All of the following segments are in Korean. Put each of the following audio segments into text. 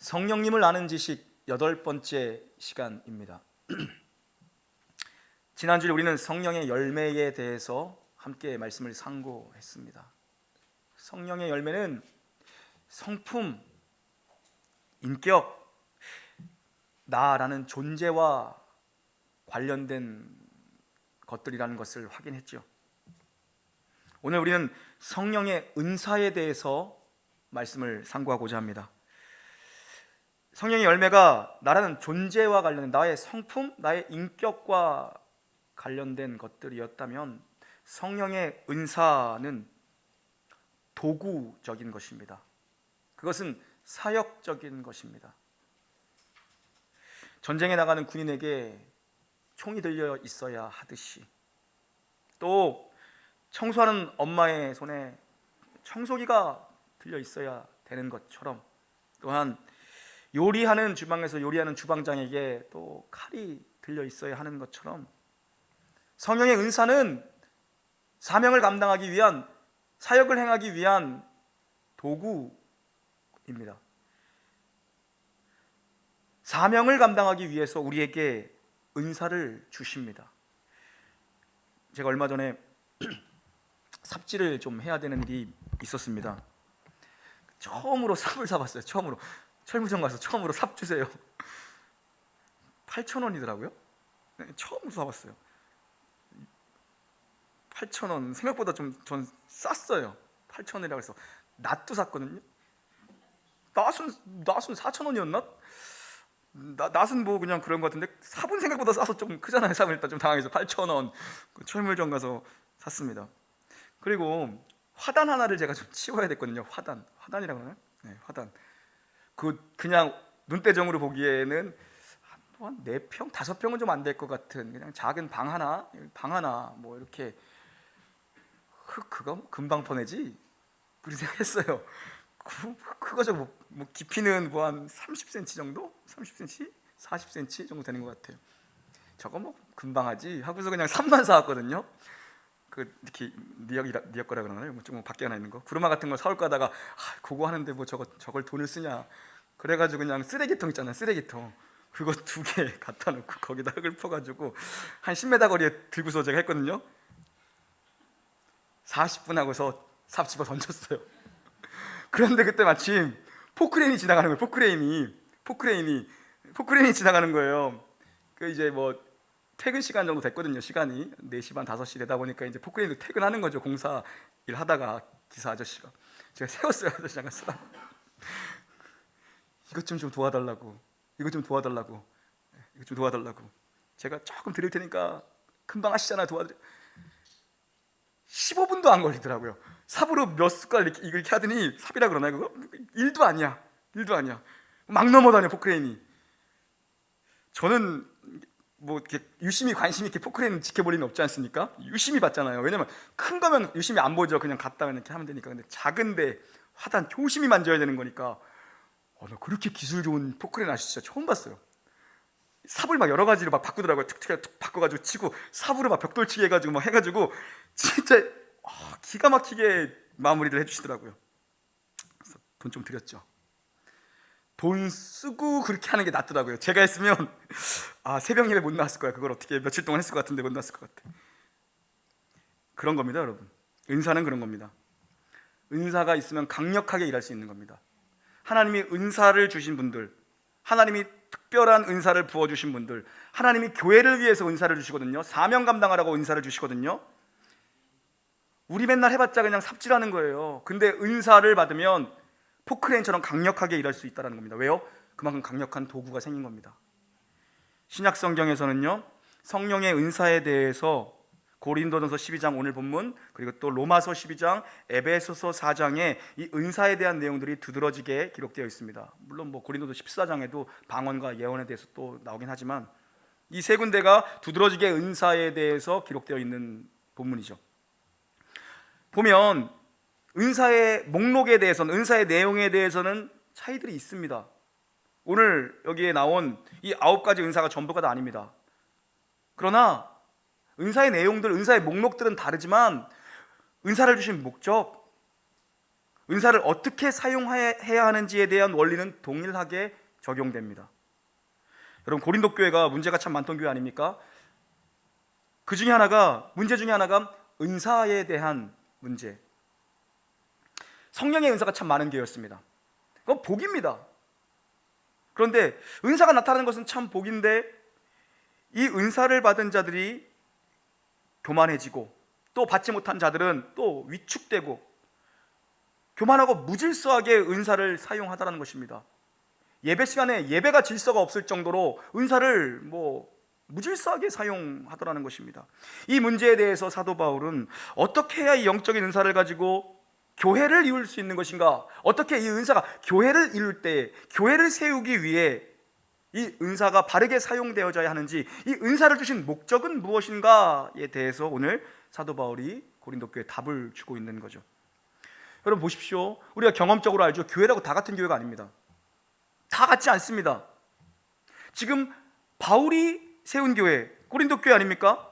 성령님을 아는 지식 8번째 시간입니다. 지난주에 우리는 성령의 열매에 대해서 함께 말씀을 상고했습니다. 성령의 열매는 성품, 인격, 나라는 존재와 관련된 것들이라는 것을 확인했죠. 오늘 우리는 성령의 은사에 대해서 말씀을 상고하고자 합니다. 성령의 열매가 나라는 존재와 관련된 나의 성품, 나의 인격과 관련된 것들이었다면 성령의 은사는 도구적인 것입니다. 그것은 사역적인 것입니다. 전쟁에 나가는 군인에게 총이 들려 있어야 하듯이, 또 청소하는 엄마의 손에 청소기가 들려 있어야 되는 것처럼, 또한 요리하는 주방에서 요리하는 주방장에게 또 칼이 들려 있어야 하는 것처럼 성령의 은사는 사명을 감당하기 위한, 사역을 행하기 위한 도구입니다. 사명을 감당하기 위해서 우리에게 은사를 주십니다. 제가 얼마 전에 삽질을 좀 해야 되는 일이 있었습니다. 처음으로 삽을 사봤어요. 처음으로 철무점 가서 처음으로 삽 주세요. 8,000원이더라고요. 처음으로 사봤어요. 8,000원 생각보다 전 쌌어요. 8,000원이라고 해서 낫도 샀거든요. 낫은 4,000원이었나? 낫은 뭐 그냥 그런 것 같은데 삽은 생각보다 싸서 좀 크잖아요. 삽은 일단 좀 당황해서 8,000원 철물점 가서 샀습니다. 그리고 화단 하나를 제가 좀 치워야 됐거든요. 화단이라고 하나요? 네, 화단. 그냥 눈대중으로 보기에는 한 4평, 5평은 좀 안 될 것 같은 그냥 작은 방 하나 뭐 이렇게 그거 금방 퍼내지 그렇게 생각했어요. 그거 저거 뭐 깊이는 뭐 한 30cm 정도? 30cm? 40cm 정도 되는 것 같아요. 저거 뭐 금방 하지 하고서 그냥 삽만 사왔거든요. 이렇게 니역 거라 그러나요? 좀 밖에 하나 있는 거 구루마 같은 거 사올까 하다가 그거 하는데 뭐 저걸 돈을 쓰냐 그래가지고 그냥 쓰레기통 있잖아요. 쓰레기통 그거 2개 갖다 놓고 거기다 흙을 퍼가지고 한 10m 거리에 들고서 제가 했거든요. 40분 하고서 삽 집어 던졌어요. 그런데 그때 마침 포크레인이 지나가는 거예요. 포크레인이 지나가는 거예요. 이제 뭐 퇴근 시간 정도 됐거든요. 시간이 4시 반 5시 되다 보니까 이제 포크레인도 퇴근하는 거죠. 공사 일 하다가 기사 아저씨가 제가 세웠어요. 아저씨가 이것 좀 도와달라고 제가 조금 드릴 테니까 금방 하시잖아요. 도와드려. 15분도 안 걸리더라고요. 삽으로 몇 숟갈 이렇게 하더니 삽이라 그러나요? 그거? 1도 아니야. 막 넘어다녀 포크레인이. 저는 뭐 이렇게 유심히 관심 있게 포크레인 지켜볼 리는 없지 않습니까? 유심히 봤잖아요. 왜냐면 큰 거면 유심히 안 보죠. 그냥 갖다가 이렇게 하면 되니까. 근데 작은데 화단 조심히 만져야 되는 거니까 나 그렇게 기술 좋은 포크레인 아저씨 진짜 처음 봤어요. 삽을 막 여러 가지로 막 바꾸더라고요. 툭 바꿔가지고 치고 삽으로 막 벽돌치기 해가지고 막 해가지고 진짜 기가 막히게 마무리를 해주시더라고요. 그래서 돈 좀 드렸죠. 돈 쓰고 그렇게 하는 게 낫더라고요. 제가 했으면 새벽 예배 못 나왔을 거야. 그걸 어떻게 며칠 동안 했을 것 같은데 못 나왔을 것 같아. 그런 겁니다, 여러분. 은사는 그런 겁니다. 은사가 있으면 강력하게 일할 수 있는 겁니다. 하나님이 은사를 주신 분들, 하나님이 특별한 은사를 부어주신 분들, 하나님이 교회를 위해서 은사를 주시거든요. 사명 감당하라고 은사를 주시거든요. 우리 맨날 해봤자 그냥 삽질하는 거예요. 근데 은사를 받으면 포크레인처럼 강력하게 일할 수 있다는 겁니다. 왜요? 그만큼 강력한 도구가 생긴 겁니다. 신약 성경에서는요, 성령의 은사에 대해서 고린도전서 12장 오늘 본문, 그리고 또 로마서 12장, 에베소서 4장에 이 은사에 대한 내용들이 두드러지게 기록되어 있습니다. 물론 뭐 고린도서 14장에도 방언과 예언에 대해서 또 나오긴 하지만 이 세 군데가 두드러지게 은사에 대해서 기록되어 있는 본문이죠. 보면 은사의 목록에 대해서는, 은사의 내용에 대해서는 차이들이 있습니다. 오늘 여기에 나온 이 9가지 은사가 전부가 다 아닙니다. 그러나 은사의 내용들, 은사의 목록들은 다르지만 은사를 주신 목적, 은사를 어떻게 사용해야 하는지에 대한 원리는 동일하게 적용됩니다. 여러분, 고린도 교회가 문제가 참 많던 교회 아닙니까? 문제 중에 하나가 은사에 대한 문제. 성령의 은사가 참 많은 교회였습니다. 그건 복입니다. 그런데 은사가 나타나는 것은 참 복인데, 이 은사를 받은 자들이 교만해지고 또 받지 못한 자들은 또 위축되고 교만하고 무질서하게 은사를 사용하다라는 것입니다. 예배 시간에 예배가 질서가 없을 정도로 은사를 무질서하게 사용하더라는 것입니다. 이 문제에 대해서 사도 바울은 어떻게 해야 이 영적인 은사를 가지고 교회를 이룰 수 있는 것인가, 어떻게 이 은사가 교회를 이룰 때 교회를 세우기 위해 이 은사가 바르게 사용되어져야 하는지, 이 은사를 주신 목적은 무엇인가에 대해서 오늘 사도 바울이 고린도 교회에 답을 주고 있는 거죠. 여러분 보십시오. 우리가 경험적으로 알죠. 교회라고 다 같은 교회가 아닙니다. 다 같지 않습니다. 지금 바울이 세운 교회, 고린도 교회 아닙니까?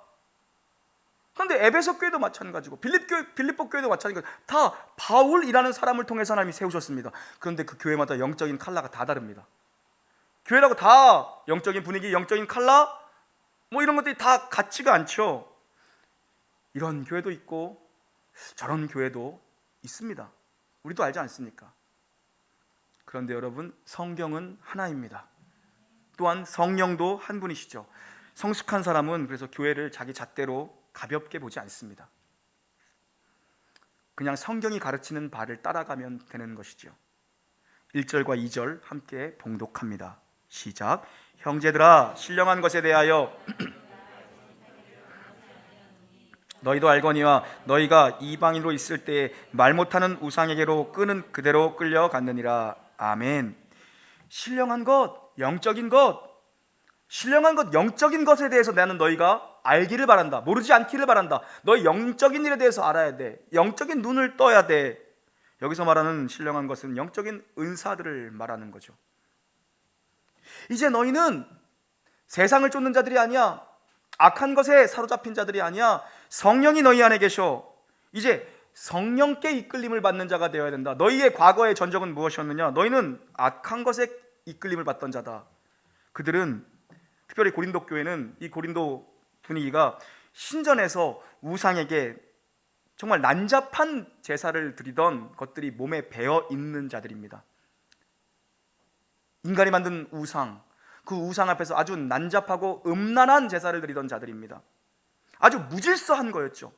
그런데 에베소 교회도 마찬가지고 빌립보 교회도 마찬가지고 다 바울이라는 사람을 통해서 하나님이 세우셨습니다. 그런데 그 교회마다 영적인 컬러가 다 다릅니다. 교회라고 다 영적인 분위기, 영적인 컬러 이런 것들이 다 같지가 않죠. 이런 교회도 있고 저런 교회도 있습니다. 우리도 알지 않습니까? 그런데 여러분, 성경은 하나입니다. 또한 성령도 한 분이시죠. 성숙한 사람은 그래서 교회를 자기 잣대로 가볍게 보지 않습니다. 그냥 성경이 가르치는 바를 따라가면 되는 것이죠. 1절과 2절 함께 봉독합니다. 시작. 형제들아, 신령한 것에 대하여 너희도 알거니와 너희가 이방인으로 있을 때에 말 못하는 우상에게로 끄는 그대로 끌려갔느니라. 아멘. 신령한 것, 영적인 것, 신령한 것, 영적인 것에 대해서 나는 너희가 알기를 바란다. 모르지 않기를 바란다. 너희 영적인 일에 대해서 알아야 돼. 영적인 눈을 떠야 돼. 여기서 말하는 신령한 것은 영적인 은사들을 말하는 거죠. 이제 너희는 세상을 쫓는 자들이 아니야. 악한 것에 사로잡힌 자들이 아니야. 성령이 너희 안에 계셔. 이제 성령께 이끌림을 받는 자가 되어야 된다. 너희의 과거의 전적은 무엇이었느냐? 너희는 악한 것에 이끌림을 받던 자다. 그들은, 특별히 고린도 교회는 이 고린도 분위기가 신전에서 우상에게 정말 난잡한 제사를 드리던 것들이 몸에 배어 있는 자들입니다. 인간이 만든 우상, 그 우상 앞에서 아주 난잡하고 음란한 제사를 드리던 자들입니다. 아주 무질서한 거였죠.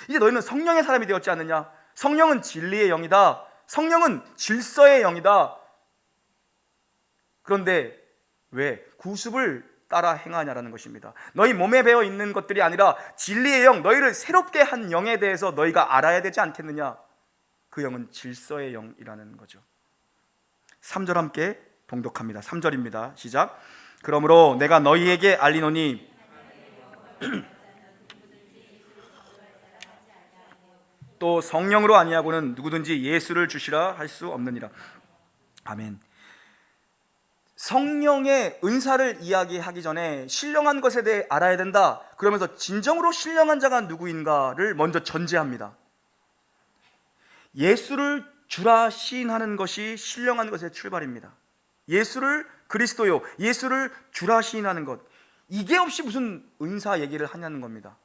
이제 너희는 성령의 사람이 되었지 않느냐? 성령은 진리의 영이다. 성령은 질서의 영이다. 그런데 왜 구습을 따라 행하냐라는 것입니다. 너희 몸에 배어 있는 것들이 아니라 진리의 영, 너희를 새롭게 한 영에 대해서 너희가 알아야 되지 않겠느냐? 그 영은 질서의 영이라는 거죠. 3절 함께 봉독합니다. 3절입니다. 시작. 그러므로 내가 너희에게 알리노니 또 성령으로 아니하고는 누구든지 예수를 주시라 할 수 없느니라. 아멘. 성령의 은사를 이야기하기 전에 신령한 것에 대해 알아야 된다. 그러면서 진정으로 신령한 자가 누구인가를 먼저 전제합니다. 예수를 주라 시인하는 것이 신령한 것의 출발입니다. 예수를 그리스도요, 예수를 주라 시인하는 것, 이게 없이 무슨 은사 얘기를 하냐는 겁니다.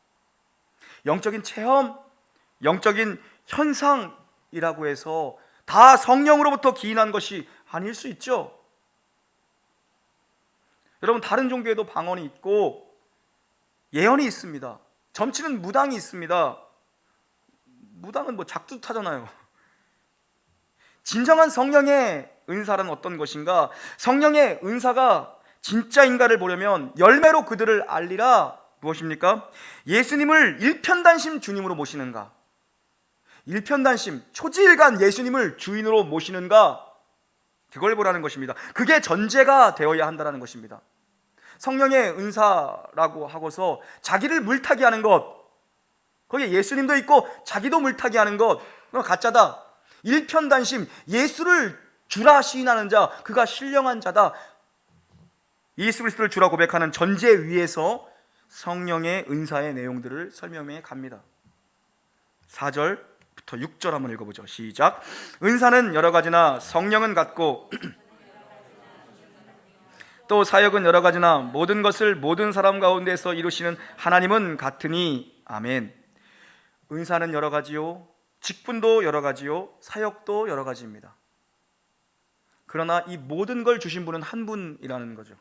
영적인 체험, 영적인 현상이라고 해서 다 성령으로부터 기인한 것이 아닐 수 있죠. 여러분, 다른 종교에도 방언이 있고 예언이 있습니다. 점치는 무당이 있습니다. 무당은 작두타잖아요. 진정한 성령의 은사란 어떤 것인가? 성령의 은사가 진짜인가를 보려면 열매로 그들을 알리라. 무엇입니까? 예수님을 일편단심 주님으로 모시는가? 일편단심, 초지일간 예수님을 주인으로 모시는가? 그걸 보라는 것입니다. 그게 전제가 되어야 한다는 것입니다. 성령의 은사라고 하고서 자기를 물타기 하는 것, 거기에 예수님도 있고 자기도 물타기 하는 것, 그건 가짜다. 일편단심, 예수를 주라 시인하는 자, 그가 신령한 자다. 예수 그리스도를 주라 고백하는 전제 위에서 성령의 은사의 내용들을 설명해 갑니다. 4절부터 5절부터 6절 한번 읽어보죠. 시작. 은사는 여러 가지나 성령은 같고 또 사역은 여러 가지나 모든 것을 모든 사람 가운데서 이루시는 하나님은 같으니. 아멘. 은사는 여러 가지요, 직분도 여러 가지요, 사역도 여러 가지입니다. 그러나 이 모든 걸 주신 분은 한 분이라는 거죠.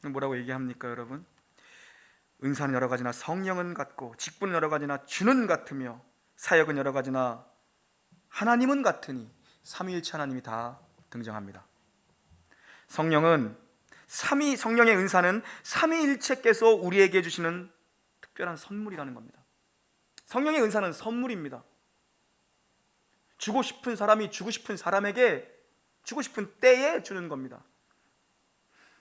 뭐라고 얘기합니까, 여러분? 은사는 여러 가지나 성령은 같고 직분은 여러 가지나 주는 같으며 사역은 여러 가지나 하나님은 같으니. 삼위일체 하나님이 다 등장합니다. 성령의 은사는 삼위일체께서 우리에게 주시는 특별한 선물이라는 겁니다. 성령의 은사는 선물입니다. 주고 싶은 사람이 주고 싶은 사람에게 주고 싶은 때에 주는 겁니다.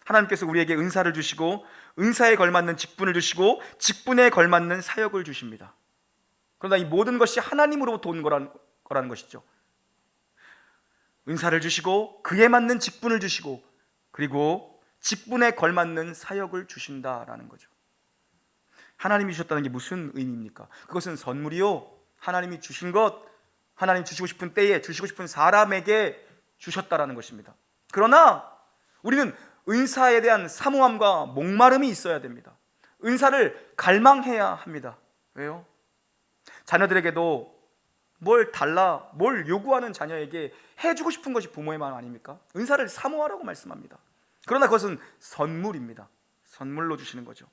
하나님께서 우리에게 은사를 주시고 은사에 걸맞는 직분을 주시고 직분에 걸맞는 사역을 주십니다. 그러나 이 모든 것이 하나님으로부터 온 거라는 것이죠. 은사를 주시고 그에 맞는 직분을 주시고 그리고 직분에 걸맞는 사역을 주신다라는 거죠. 하나님이 주셨다는 게 무슨 의미입니까? 그것은 선물이요, 하나님이 주신 것, 하나님 주시고 싶은 때에 주시고 싶은 사람에게 주셨다라는 것입니다. 그러나 우리는 은사에 대한 사모함과 목마름이 있어야 됩니다. 은사를 갈망해야 합니다. 왜요? 자녀들에게도 뭘 요구하는 자녀에게 해주고 싶은 것이 부모의 마음 아닙니까? 은사를 사모하라고 말씀합니다. 그러나 그것은 선물입니다. 선물로 주시는 거죠.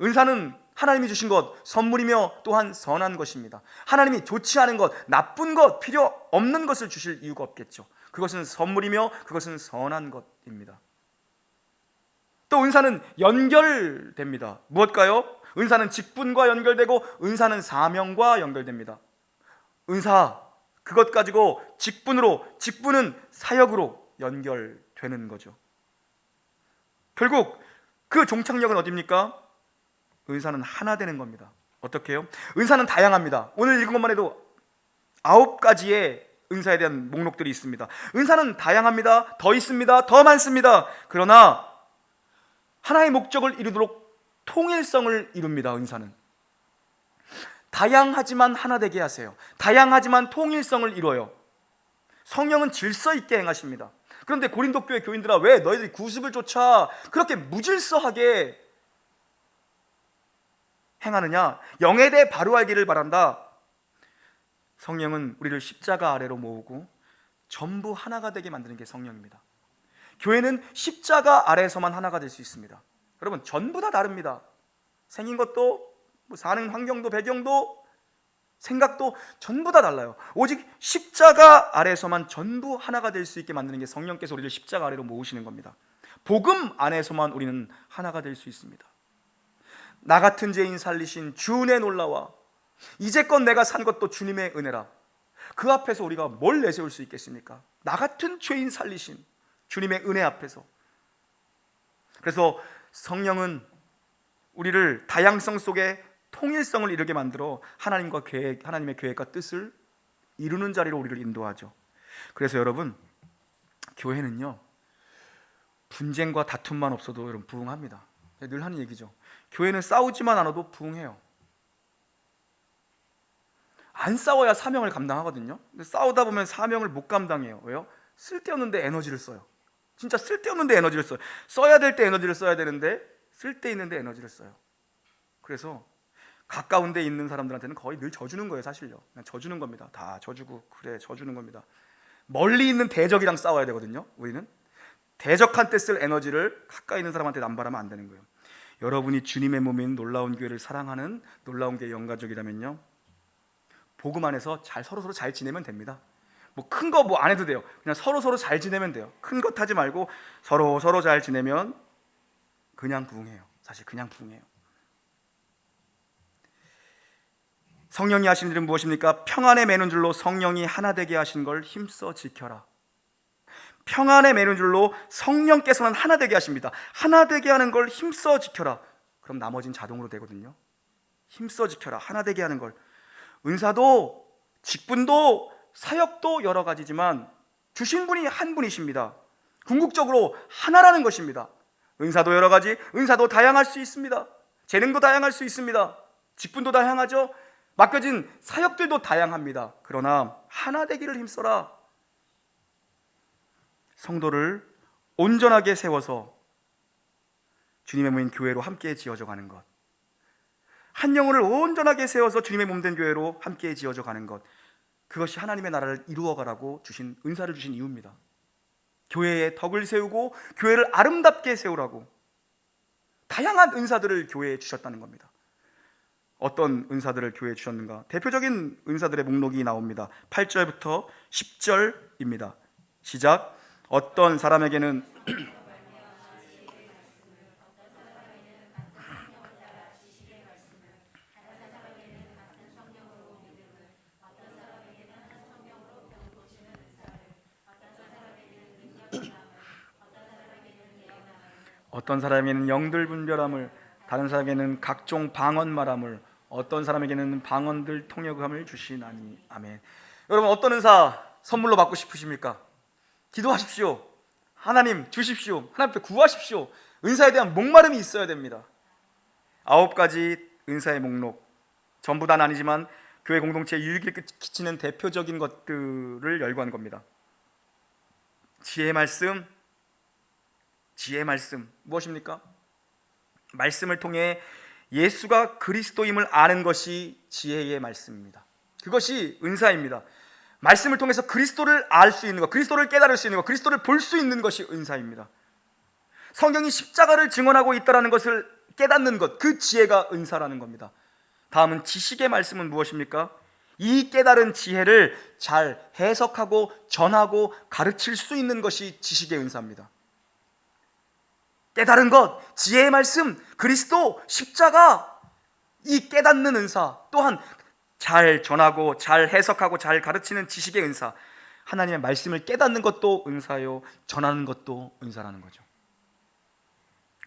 은사는 하나님이 주신 것, 선물이며 또한 선한 것입니다. 하나님이 좋지 않은 것, 나쁜 것, 필요 없는 것을 주실 이유가 없겠죠. 그것은 선물이며 그것은 선한 것입니다. 또 은사는 연결됩니다. 무엇과요? 은사는 직분과 연결되고 은사는 사명과 연결됩니다. 은사, 그것 가지고 직분은 사역으로 연결되는 거죠. 결국 그 종착역은 어디입니까? 은사는 하나 되는 겁니다. 어떻게 해요? 은사는 다양합니다. 오늘 읽은 것만 해도 9가지의 은사에 대한 목록들이 있습니다. 은사는 다양합니다. 더 있습니다. 더 많습니다. 그러나 하나의 목적을 이루도록 통일성을 이룹니다. 은사는 다양하지만 하나 되게 하세요. 다양하지만 통일성을 이뤄요. 성령은 질서 있게 행하십니다. 그런데 고린도 교회 교인들아, 왜 너희들이 구습을 쫓아 그렇게 무질서하게 행하느냐? 영에 대해 바로 알기를 바란다. 성령은 우리를 십자가 아래로 모으고 전부 하나가 되게 만드는 게 성령입니다. 교회는 십자가 아래에서만 하나가 될 수 있습니다. 여러분, 전부 다 다릅니다. 생긴 것도, 사는 환경도, 배경도, 생각도 전부 다 달라요. 오직 십자가 아래에서만 전부 하나가 될 수 있게 만드는 게 성령께서 우리를 십자가 아래로 모으시는 겁니다. 복음 안에서만 우리는 하나가 될 수 있습니다. 나 같은 죄인 살리신 주의 놀라와 이제껏 내가 산 것도 주님의 은혜라. 그 앞에서 우리가 뭘 내세울 수 있겠습니까? 나 같은 죄인 살리신 주님의 은혜 앞에서. 그래서 성령은 우리를 다양성 속에 통일성을 이루게 만들어 하나님의 계획과 뜻을 이루는 자리로 우리를 인도하죠. 그래서 여러분, 교회는요, 분쟁과 다툼만 없어도 여러분 부흥합니다. 늘 하는 얘기죠. 교회는 싸우지만 않아도 부흥해요. 안 싸워야 사명을 감당하거든요. 근데 싸우다 보면 사명을 못 감당해요. 왜요? 쓸데없는데 에너지를 써요. 진짜 쓸데없는데 에너지를 써요. 써야 될 때 에너지를 써야 되는데 쓸데있는데 에너지를 써요. 그래서 가까운 데 있는 사람들한테는 거의 늘 져주는 거예요. 사실요, 그냥 져주는 겁니다. 다 져주고, 그래, 져주는 겁니다. 멀리 있는 대적이랑 싸워야 되거든요. 우리는 대적한테 쓸 에너지를 가까이 있는 사람한테 남발하면 안 되는 거예요. 여러분이 주님의 몸인 놀라운 교회를 사랑하는 놀라운 교회 영가족이라면요, 복음 안에서 서로 잘 지내면 됩니다. 큰 거 안 해도 돼요. 그냥 서로 잘 지내면 돼요. 큰 것 하지 말고 서로 잘 지내면 그냥 부흥해요. 사실 그냥 부흥해요. 성령이 하신 일은 무엇입니까? 평안에 매는 줄로 성령이 하나 되게 하신 걸 힘써 지켜라. 평안에 매는 줄로 성령께서는 하나 되게 하십니다. 하나 되게 하는 걸 힘써 지켜라. 그럼 나머진 자동으로 되거든요. 힘써 지켜라. 하나 되게 하는 걸. 은사도 직분도 사역도 여러 가지지만 주신 분이 한 분이십니다. 궁극적으로 하나라는 것입니다. 은사도 여러 가지, 은사도 다양할 수 있습니다. 재능도 다양할 수 있습니다. 직분도 다양하죠. 맡겨진 사역들도 다양합니다. 그러나 하나 되기를 힘써라. 성도를 온전하게 세워서 주님의 몸인 교회로 함께 지어져 가는 것, 한 영혼을 온전하게 세워서 주님의 몸된 교회로 함께 지어져 가는 것, 그것이 하나님의 나라를 이루어가라고 주신 은사를 주신 이유입니다. 교회의 덕을 세우고 교회를 아름답게 세우라고 다양한 은사들을 교회에 주셨다는 겁니다. 어떤 은사들을 교회에 주셨는가? 대표적인 은사들의 목록이 나옵니다. 8절부터 10절입니다. 시작. 어떤 사람에게는 어떤 사람에게는 영들 분별함을, 다른 사람에게는 각종 방언 말함을, 어떤 사람에게는 방언들 통역함을 주시나니. 아멘. 여러분, 어떤 은사 선물로 받고 싶으십니까? 기도하십시오. 하나님 주십시오. 하나님 앞에 구하십시오. 은사에 대한 목마름이 있어야 됩니다. 9가지 은사의 목록, 전부 다는 아니지만 교회 공동체에 유익을 끼치는 대표적인 것들을 열거한 겁니다. 지혜의 말씀. 지혜의 말씀 무엇입니까? 말씀을 통해 예수가 그리스도임을 아는 것이 지혜의 말씀입니다. 그것이 은사입니다. 말씀을 통해서 그리스도를 알 수 있는 것, 그리스도를 깨달을 수 있는 것, 그리스도를 볼 수 있는 것이 은사입니다. 성경이 십자가를 증언하고 있다는 것을 깨닫는 것, 그 지혜가 은사라는 겁니다. 다음은 지식의 말씀은 무엇입니까? 이 깨달은 지혜를 잘 해석하고 전하고 가르칠 수 있는 것이 지식의 은사입니다. 깨달은 것, 지혜의 말씀, 그리스도, 십자가, 이 깨닫는 은사, 또한 잘 전하고 잘 해석하고 잘 가르치는 지식의 은사, 하나님의 말씀을 깨닫는 것도 은사요, 전하는 것도 은사라는 거죠.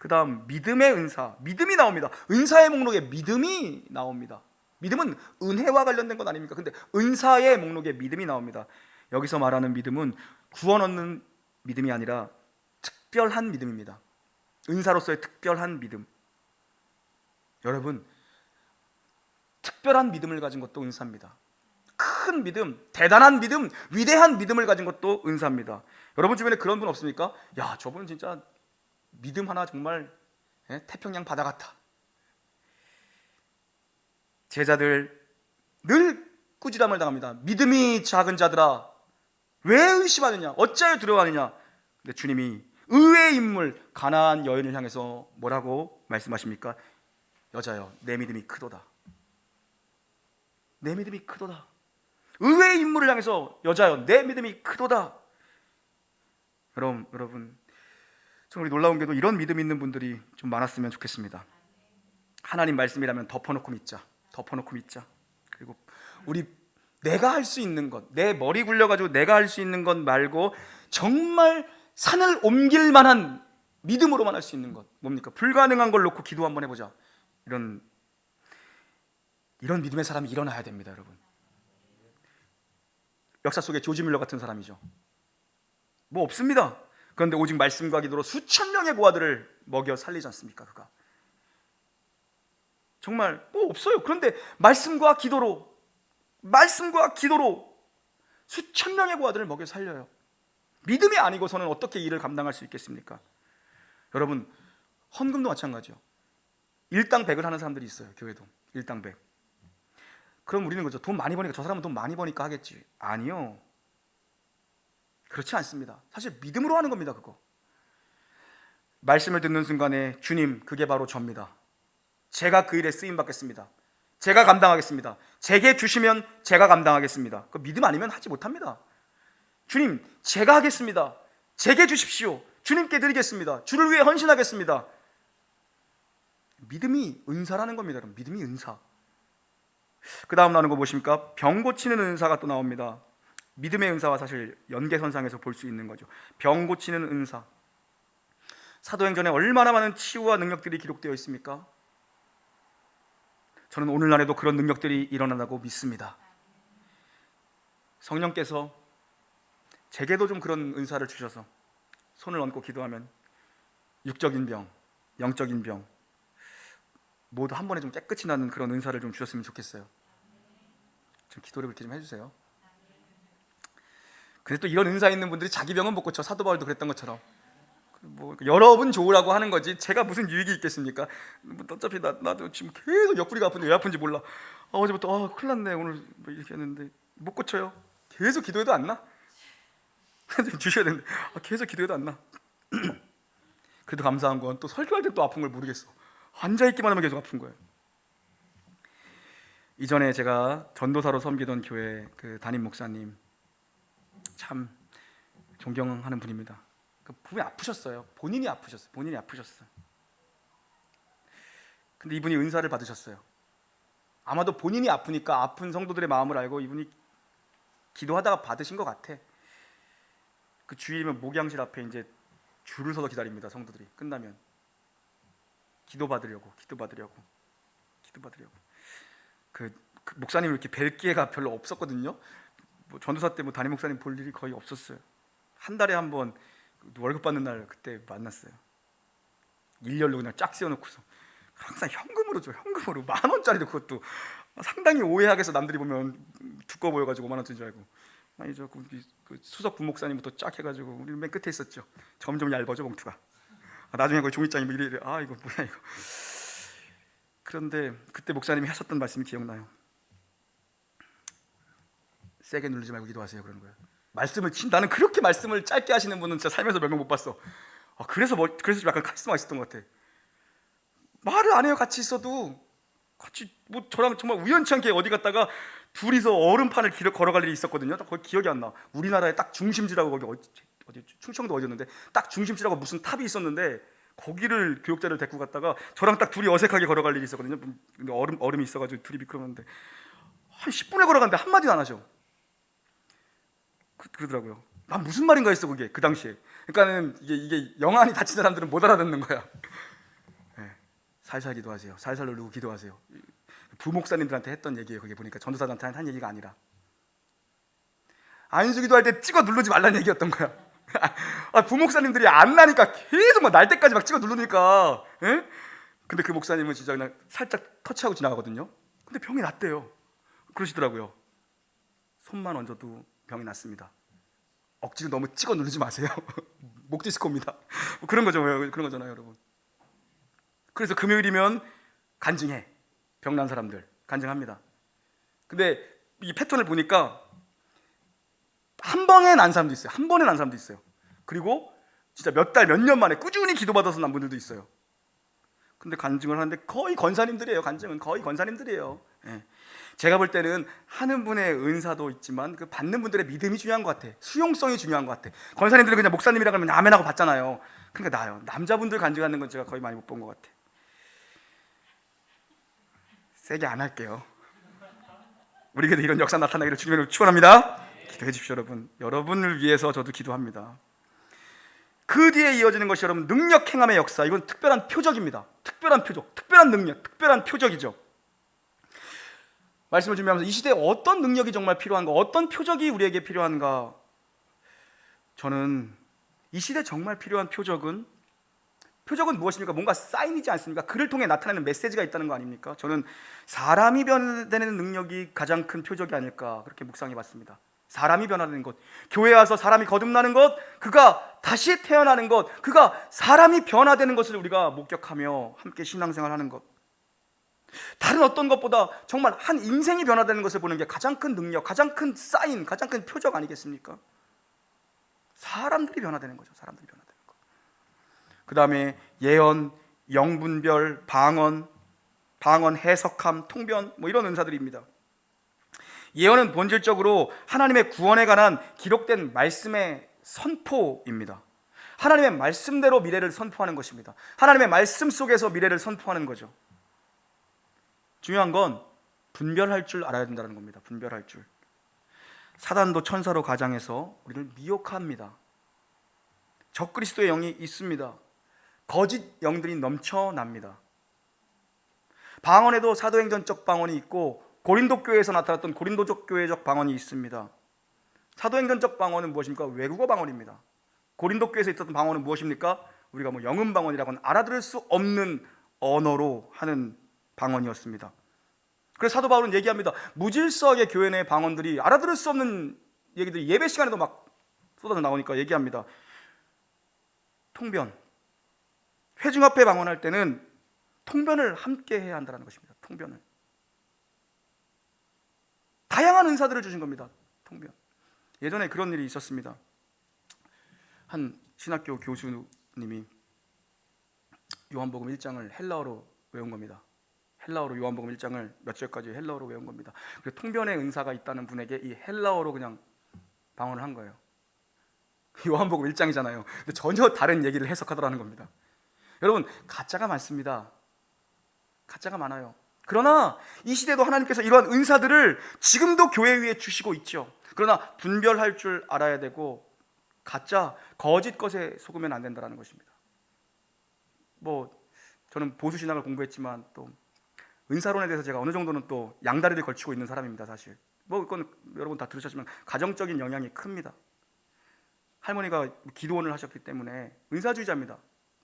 그 다음 믿음의 은사, 믿음이 나옵니다. 은사의 목록에 믿음이 나옵니다. 믿음은 은혜와 관련된 것 아닙니까? 근데 은사의 목록에 믿음이 나옵니다. 여기서 말하는 믿음은 구원 얻는 믿음이 아니라 특별한 믿음입니다. 은사로서의 특별한 믿음. 여러분, 특별한 믿음을 가진 것도 은사입니다. 큰 믿음, 대단한 믿음, 위대한 믿음을 가진 것도 은사입니다. 여러분 주변에 그런 분 없습니까? 야, 저분은 진짜 믿음 하나 정말 태평양 바다 같아. 제자들 늘 꾸지람을 당합니다. 믿음이 작은 자들아, 왜 의심하느냐? 어찌하여 두려워하느냐? 근데 주님이 의외의 인물 가나안 여인을 향해서 뭐라고 말씀하십니까? 여자여, 내 믿음이 크도다. 내 믿음이 크도다. 의외의 인물을 향해서 여자여, 내 믿음이 크도다. 여러분, 정말 놀라운 게도 이런 믿음 있는 분들이 좀 많았으면 좋겠습니다. 하나님 말씀이라면 덮어놓고 믿자. 덮어놓고 믿자. 그리고 우리 내가 할 수 있는 것, 내 머리 굴려가지고 내가 할 수 있는 것 말고 정말 산을 옮길 만한 믿음으로만 할 수 있는 것, 뭡니까? 불가능한 걸 놓고 기도 한번 해보자. 이런 믿음의 사람이 일어나야 됩니다, 여러분. 역사 속에 조지 밀러 같은 사람이죠. 뭐 없습니다. 그런데 오직 말씀과 기도로 수천 명의 고아들을 먹여 살리지 않습니까? 그가 정말 뭐 없어요. 그런데 말씀과 기도로 수천 명의 고아들을 먹여 살려요. 믿음이 아니고서는 어떻게 일을 감당할 수 있겠습니까? 여러분, 헌금도 마찬가지죠. 일당 100을 하는 사람들이 있어요. 교회도 일당 100. 그럼 우리는 그죠, 돈 많이 버니까 저 사람은 돈 많이 버니까 하겠지. 아니요, 그렇지 않습니다. 사실 믿음으로 하는 겁니다. 그거 말씀을 듣는 순간에 주님, 그게 바로 접니다. 제가 그 일에 쓰임 받겠습니다. 제가 감당하겠습니다. 제게 주시면 제가 감당하겠습니다. 그 믿음 아니면 하지 못합니다. 주님, 제가 하겠습니다. 제게 주십시오. 주님께 드리겠습니다. 주를 위해 헌신하겠습니다. 믿음이 은사라는 겁니다. 여러분, 믿음이 은사. 그 다음 나오는 거 보십니까? 병 고치는 은사가 또 나옵니다. 믿음의 은사와 사실 연계선상에서 볼 수 있는 거죠. 병 고치는 은사. 사도행전에 얼마나 많은 치유와 능력들이 기록되어 있습니까? 저는 오늘날에도 그런 능력들이 일어난다고 믿습니다. 성령께서 제게도 좀 그런 은사를 주셔서 손을 얹고 기도하면 육적인 병, 영적인 병, 모두 한 번에 좀 깨끗이 나는 그런 은사를 좀 주셨으면 좋겠어요. 좀 기도를 그렇게 좀 해주세요. 근데 또 이런 은사 있는 분들이 자기 병은 못 고쳐. 사도 바울도 그랬던 것처럼 뭐 여러분 좋으라고 하는 거지 제가 무슨 유익이 있겠습니까? 뭐 어차피 나도 지금 계속 옆구리가 아픈데 왜 아픈지 몰라. 어제부터 큰일 났네 오늘 뭐 이렇게 했는데 못 고쳐요. 계속 기도해도 안 나? 좀 주셔야 되는데 계속 기도해도 안 나. 그래도 감사한 건 또 설교할 때 또 아픈 걸 모르겠어. 앉아있기만 하면 계속 아픈 거예요. 이전에 제가 전도사로 섬기던 교회 그 담임 목사님 참 존경하는 분입니다. 분명히 아프셨어요. 본인이 아프셨어요. 근데 이분이 은사를 받으셨어요. 아마도 본인이 아프니까 아픈 성도들의 마음을 알고 이분이 기도하다가 받으신 것 같아. 그 주일이면 목양실 앞에 이제 줄을 서서 기다립니다. 성도들이 끝나면 기도 받으려고. 그 목사님을 이렇게 뵐 기회가 별로 없었거든요. 뭐 전도사 때 뭐 담임 목사님 볼 일이 거의 없었어요. 한 달에 한 번 월급 받는 날 그때 만났어요. 일렬로 그냥 쫙 세워놓고서 항상 현금으로 줘. 현금으로 10,000원짜리도 그것도 상당히 오해하겠어. 남들이 보면 두꺼워 보여가지고 50,000원짜리인 줄 알고. 아니죠. 그 수석 부목사님부터 쫙 해가지고 우리 맨 끝에 있었죠. 점점 얇아져 봉투가. 나중에 그 종이장이 뭐 이래 이거 뭐야 이거. 그런데 그때 목사님이 하셨던 말씀이 기억나요. 세게 누르지 말고 기도하세요 그러는 거예요. 나는 그렇게 말씀을 짧게 하시는 분은 진짜 살면서 몇 명 못 봤어. 그래서 좀 약간 카리스마 있었던 것 같아. 말을 안 해요. 같이 있어도 같이 뭐 저랑 정말 우연치 않게 어디 갔다가 둘이서 얼음판을 걸어갈 일이 있었거든요. 거기 기억이 안 나. 우리나라에 딱 중심지라고 거기 어디 충청도 어디였는데 딱 중심지라고 무슨 탑이 있었는데 거기를 교육자를 데리고 갔다가 저랑 딱 둘이 어색하게 걸어갈 일이 있었거든요. 근데 얼음이 있어가지고 둘이 미끄러웠는데 한 10분을 걸어갔는데 한마디도 안 하죠. 그러더라고요. 난 무슨 말인가 했어 그게 그 당시에. 그러니까는 이게 영안이 다친 사람들은 못 알아듣는 거야. 네. 살살 기도하세요. 살살 누르고 기도하세요. 부목사님들한테 했던 얘기예요. 그게 보니까 전도사들한테 한 얘기가 아니라 안수기도 할 때 찍어 누르지 말라는 얘기였던 거야. 부목사님들이 안 나니까 계속 날 때까지 막 찍어 누르니까. 에? 근데 그 목사님은 진짜 그냥 살짝 터치하고 지나가거든요. 근데 병이 낫대요. 그러시더라고요. 손만 얹어도 병이 낫습니다. 억지로 너무 찍어 누르지 마세요. 목 디스코입니다. 그런 거잖아요, 여러분. 그래서 금요일이면 간증해. 병난 사람들 간증합니다. 근데 이 패턴을 보니까 한 번에 난 사람도 있어요. 그리고 진짜 몇 달, 몇 년 만에 꾸준히 기도받아서 난 분들도 있어요. 근데 간증을 하는데 거의 권사님들이에요. 간증은 거의 권사님들이에요. 예. 제가 볼 때는 하는 분의 은사도 있지만 그 받는 분들의 믿음이 중요한 것 같아. 수용성이 중요한 것 같아. 권사님들은 그냥 목사님이라 그러면 아멘하고 받잖아요. 그러니까 나요. 남자분들 간증하는 건 제가 거의 많이 못 본 것 같아. 세게 안 할게요. 우리에게도 이런 역사 나타나기를 주님으로 축원합니다. 기도해 주십시오, 여러분. 여러분을 위해서 저도 기도합니다. 그 뒤에 이어지는 것이 여러분 능력 행함의 역사. 이건 특별한 표적입니다. 특별한 표적, 특별한 능력, 특별한 표적이죠. 말씀을 준비하면서 이 시대에 어떤 능력이 정말 필요한가, 어떤 표적이 우리에게 필요한가. 저는 이 시대에 정말 필요한 표적은 무엇입니까? 뭔가 사인이지 않습니까? 그를 통해 나타나는 메시지가 있다는 거 아닙니까? 저는 사람이 변화되는 능력이 가장 큰 표적이 아닐까 그렇게 묵상해 봤습니다. 사람이 변화되는 것, 교회에 와서 사람이 거듭나는 것, 그가 다시 태어나는 것, 그가 사람이 변화되는 것을 우리가 목격하며 함께 신앙생활하는 것, 다른 어떤 것보다 정말 한 인생이 변화되는 것을 보는 게 가장 큰 능력, 가장 큰 사인, 가장 큰 표적 아니겠습니까? 사람들이 변화되는 거죠. 사람들이 변화되는 것. 그 다음에 예언, 영분별, 방언 해석함, 통변 뭐 이런 은사들입니다. 예언은 본질적으로 하나님의 구원에 관한 기록된 말씀의 선포입니다. 하나님의 말씀대로 미래를 선포하는 것입니다. 하나님의 말씀 속에서 미래를 선포하는 거죠. 중요한 건 분별할 줄 알아야 된다는 겁니다. 분별할 줄. 사단도 천사로 가장해서 우리를 미혹합니다. 적그리스도의 영이 있습니다. 거짓 영들이 넘쳐납니다. 방언에도 사도행전적 방언이 있고 고린도 교회에서 나타났던 고린도적 교회적 방언이 있습니다. 사도행전적 방언은 무엇입니까? 외국어 방언입니다. 고린도 교회에서 있었던 방언은 무엇입니까? 우리가 뭐 영음 방언이라고는 알아들을 수 없는 언어로 하는 방언이었습니다. 그래서 사도 바울은 얘기합니다. 무질서하게 교회 내 방언들이, 알아들을 수 없는 얘기들이 예배 시간에도 막 쏟아져 나오니까 얘기합니다. 통변, 회중 앞에 방언할 때는 통변을 함께 해야 한다는 것입니다. 통변을. 다양한 은사들을 주신 겁니다. 통변. 예전에 그런 일이 있었습니다. 한 신학교 교수님이 요한복음 1장을 헬라어로 외운 겁니다. 헬라어로 요한복음 1장을 몇 절까지 헬라어로 외운 겁니다. 그래서 통변의 은사가 있다는 분에게 이 헬라어로 그냥 방언을 한 거예요. 요한복음 1장이잖아요. 근데 전혀 다른 얘기를 해석하더라는 겁니다. 여러분, 가짜가 많습니다. 가짜가 많아요. 그러나 이 시대도 하나님께서 이러한 은사들을 지금도 교회 위에 주시고 있죠. 그러나 분별할 줄 알아야 되고, 가짜, 거짓 것에 속으면 안 된다는 것입니다. 저는 보수신학을 공부했지만 또 은사론에 대해서 제가 어느 정도는 또 양다리를 걸치고 있는 사람입니다. 사실 그건 여러분 다 들으셨지만 가정적인 영향이 큽니다. 할머니가 기도원을 하셨기 때문에 은사주의자입니다.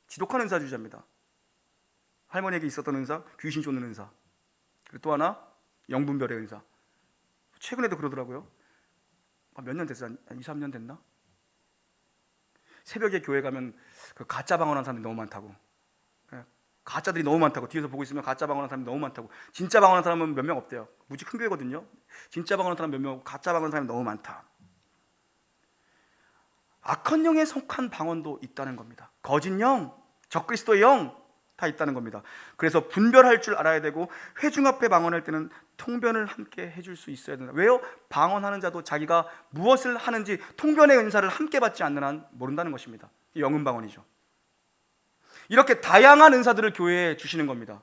지독한 은사주의자입니다. 할머니에게 있었던 은사, 귀신 쫓는 은사, 그리고 또 하나 영분별의 은사. 최근에도 그러더라고요. 몇 년 됐어요? 한 2, 3년 됐나? 새벽에 교회 가면 그 가짜 방언하는 사람들이 너무 많다고, 가짜들이 너무 많다고, 뒤에서 보고 있으면 가짜 방언하는 사람이 너무 많다고. 진짜 방언하는 사람은 몇 명 없대요. 무지 큰 교회거든요. 진짜 방언하는 사람 몇 명, 가짜 방언하는 사람이 너무 많다. 악한 영에 속한 방언도 있다는 겁니다. 거짓 영, 적그리스도의 영 다 있다는 겁니다. 그래서 분별할 줄 알아야 되고, 회중 앞에 방언할 때는 통변을 함께 해줄 수 있어야 된다. 왜요? 방언하는 자도 자기가 무엇을 하는지 통변의 은사를 함께 받지 않는 한 모른다는 것입니다. 영은 방언이죠. 이렇게 다양한 은사들을 교회에 주시는 겁니다.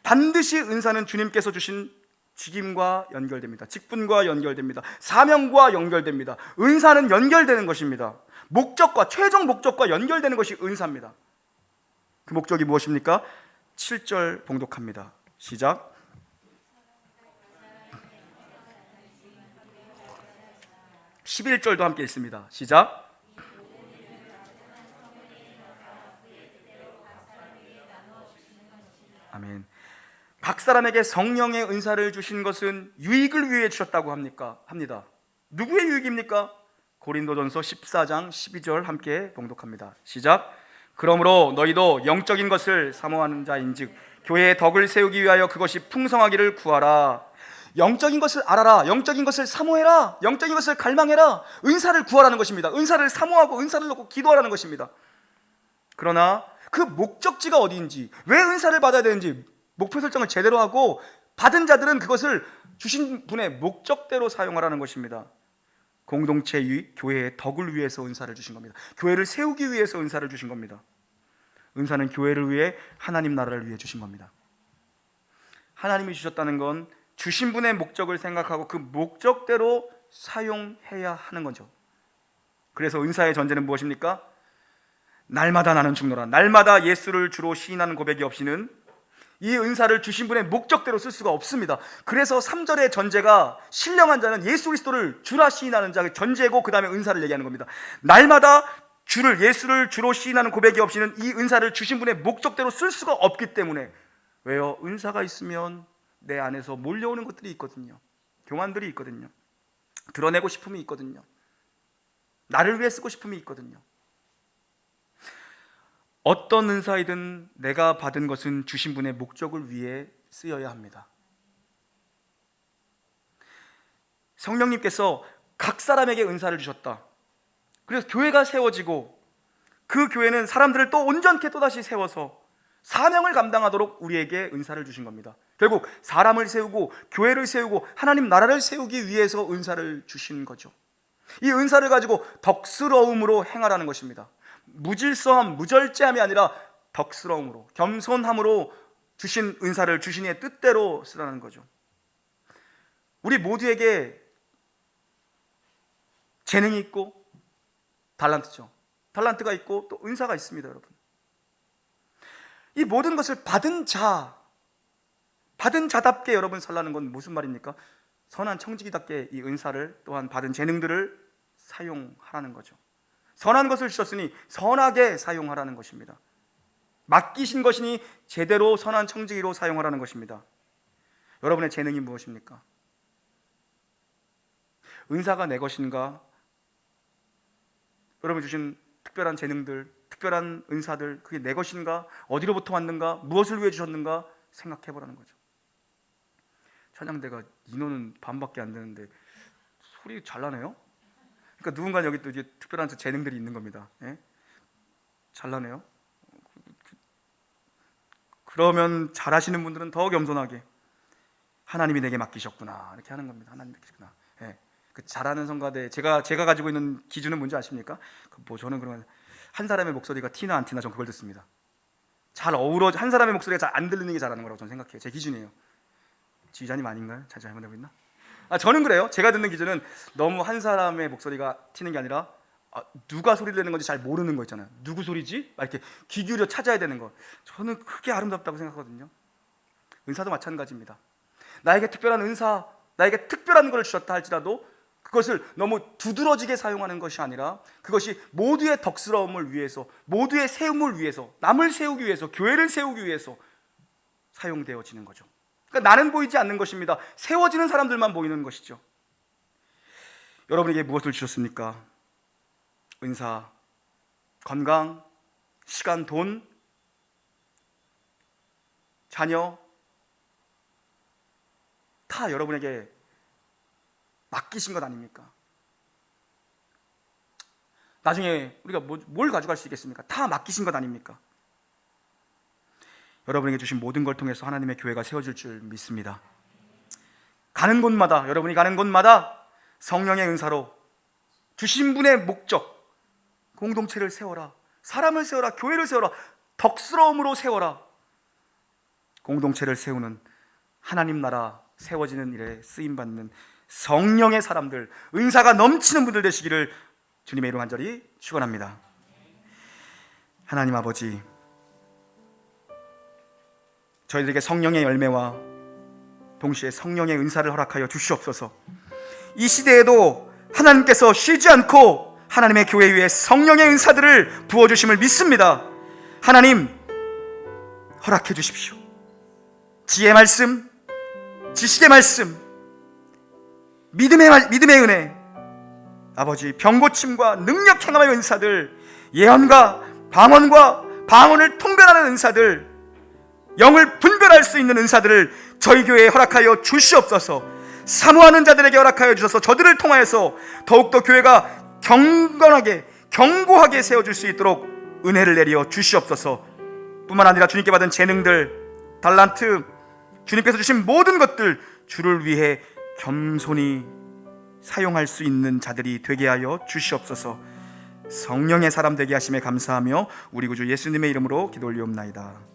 반드시 은사는 주님께서 주신 직임과 연결됩니다. 직분과 연결됩니다. 사명과 연결됩니다. 은사는 연결되는 것입니다. 목적과, 최종 목적과 연결되는 것이 은사입니다. 그 목적이 무엇입니까? 7절 봉독합니다. 시작. (11절도) 함께 읽습니다. 시작. 아멘. 각 사람에게 성령의 은사를 주신 것은 유익을 위해 주셨다고 합니다. 누구의 유익입니까? 고린도전서 14장 12절 함께 봉독합니다. 시작. 그러므로 너희도 영적인 것을 사모하는 자인즉 교회의 덕을 세우기 위하여 그것이 풍성하기를 구하라. 영적인 것을 알아라. 영적인 것을 사모해라. 영적인 것을 갈망해라. 은사를 구하라는 것입니다. 은사를 사모하고 은사를 놓고 기도하라는 것입니다. 그러나 그 목적지가 어디인지, 왜 은사를 받아야 되는지 목표 설정을 제대로 하고, 받은 자들은 그것을 주신 분의 목적대로 사용하라는 것입니다. 공동체의 교회의 덕을 위해서 은사를 주신 겁니다. 교회를 세우기 위해서 은사를 주신 겁니다. 은사는 교회를 위해, 하나님 나라를 위해 주신 겁니다. 하나님이 주셨다는 건 주신 분의 목적을 생각하고 그 목적대로 사용해야 하는 거죠. 그래서 은사의 전제는 무엇입니까? 날마다 나는 죽노라. 날마다 예수를 주로 시인하는 고백이 없이는 이 은사를 주신 분의 목적대로 쓸 수가 없습니다. 그래서 3절의 전제가 신령한 자는 예수 그리스도를 주라 시인하는 자의 전제고, 그 다음에 은사를 얘기하는 겁니다. 날마다 예수를 주로 시인하는 고백이 없이는 이 은사를 주신 분의 목적대로 쓸 수가 없기 때문에. 왜요? 은사가 있으면 내 안에서 몰려오는 것들이 있거든요. 교만들이 있거든요. 드러내고 싶음이 있거든요. 나를 위해 쓰고 싶음이 있거든요. 어떤 은사이든 내가 받은 것은 주신 분의 목적을 위해 쓰여야 합니다. 성령님께서 각 사람에게 은사를 주셨다. 그래서 교회가 세워지고, 그 교회는 사람들을 또 온전케 또다시 세워서 사명을 감당하도록 우리에게 은사를 주신 겁니다. 결국 사람을 세우고 교회를 세우고 하나님 나라를 세우기 위해서 은사를 주신 거죠. 이 은사를 가지고 덕스러움으로 행하라는 것입니다. 무질서함, 무절제함이 아니라 덕스러움으로, 겸손함으로 주신 은사를 주신 이의 뜻대로 쓰라는 거죠. 우리 모두에게 재능이 있고 달란트죠. 달란트가 있고 또 은사가 있습니다, 여러분. 이 모든 것을 받은 자답게 여러분 살라는 건 무슨 말입니까? 선한 청지기답게 이 은사를, 또한 받은 재능들을 사용하라는 거죠. 선한 것을 주셨으니 선하게 사용하라는 것입니다. 맡기신 것이니 제대로 선한 청지기로 사용하라는 것입니다. 여러분의 재능이 무엇입니까? 은사가 내 것인가? 여러분 주신 특별한 재능들, 특별한 은사들, 그게 내 것인가? 어디로부터 왔는가? 무엇을 위해 주셨는가? 생각해 보라는 거죠. 찬양대가 인원은 반밖에 안 되는데 소리 잘 나네요? 그러니까 누군가 여기 또 이제 특별한 재능들이 있는 겁니다. 예? 잘 나네요. 그러면 잘하시는 분들은 더 겸손하게 하나님이 내게 맡기셨구나 이렇게 하는 겁니다. 하나님 맡기셨구나. 예. 그 잘하는 성가대 제가 가지고 있는 기준은 뭔지 아십니까? 저는 그러면 한 사람의 목소리가 티나 안 티나 전 그걸 듣습니다. 잘 어우러져 한 사람의 목소리가 잘 안 들리는 게 잘하는 거라고 저는 생각해요. 제 기준이에요. 지휘자님 아닌가요? 잘 잘못하고 있나? 저는 그래요. 제가 듣는 기준은 너무 한 사람의 목소리가 튀는 게 아니라 누가 소리를 내는 건지 잘 모르는 거 있잖아요. 누구 소리지? 막 이렇게 귀 기울여 찾아야 되는 거. 저는 그게 아름답다고 생각하거든요. 은사도 마찬가지입니다. 나에게 특별한 은사, 나에게 특별한 걸 주셨다 할지라도 그것을 너무 두드러지게 사용하는 것이 아니라 그것이 모두의 덕스러움을 위해서, 모두의 세움을 위해서, 남을 세우기 위해서, 교회를 세우기 위해서 사용되어지는 거죠. 그러니까 나는 보이지 않는 것입니다. 세워지는 사람들만 보이는 것이죠. 여러분에게 무엇을 주셨습니까? 은사, 건강, 시간, 돈, 자녀 다 여러분에게 맡기신 것 아닙니까? 나중에 우리가 뭘 가져갈 수 있겠습니까? 다 맡기신 것 아닙니까? 여러분에게 주신 모든 걸 통해서 하나님의 교회가 세워질 줄 믿습니다. 가는 곳마다, 여러분이 가는 곳마다 성령의 은사로 주신 분의 목적, 공동체를 세워라, 사람을 세워라, 교회를 세워라, 덕스러움으로 세워라. 공동체를 세우는 하나님 나라 세워지는 일에 쓰임받는 성령의 사람들, 은사가 넘치는 분들 되시기를 주님의 이름 간절히 축원합니다. 하나님 아버지, 저희들에게 성령의 열매와 동시에 성령의 은사를 허락하여 주시옵소서. 이 시대에도 하나님께서 쉬지 않고 하나님의 교회 위에 성령의 은사들을 부어주심을 믿습니다. 하나님 허락해 주십시오. 지혜의 말씀, 지식의 말씀, 믿음의 은혜, 아버지 병고침과 능력 행함의 은사들, 예언과 방언을 통변하는 은사들, 영을 분별할 수 있는 은사들을 저희 교회에 허락하여 주시옵소서. 사모하는 자들에게 허락하여 주셔서 저들을 통하여서 더욱더 교회가 경건하게 견고하게 세워질 수 있도록 은혜를 내려 주시옵소서. 뿐만 아니라 주님께 받은 재능들, 달란트, 주님께서 주신 모든 것들 주를 위해 겸손히 사용할 수 있는 자들이 되게 하여 주시옵소서. 성령의 사람 되게 하심에 감사하며 우리 구주 예수님의 이름으로 기도 올리옵나이다.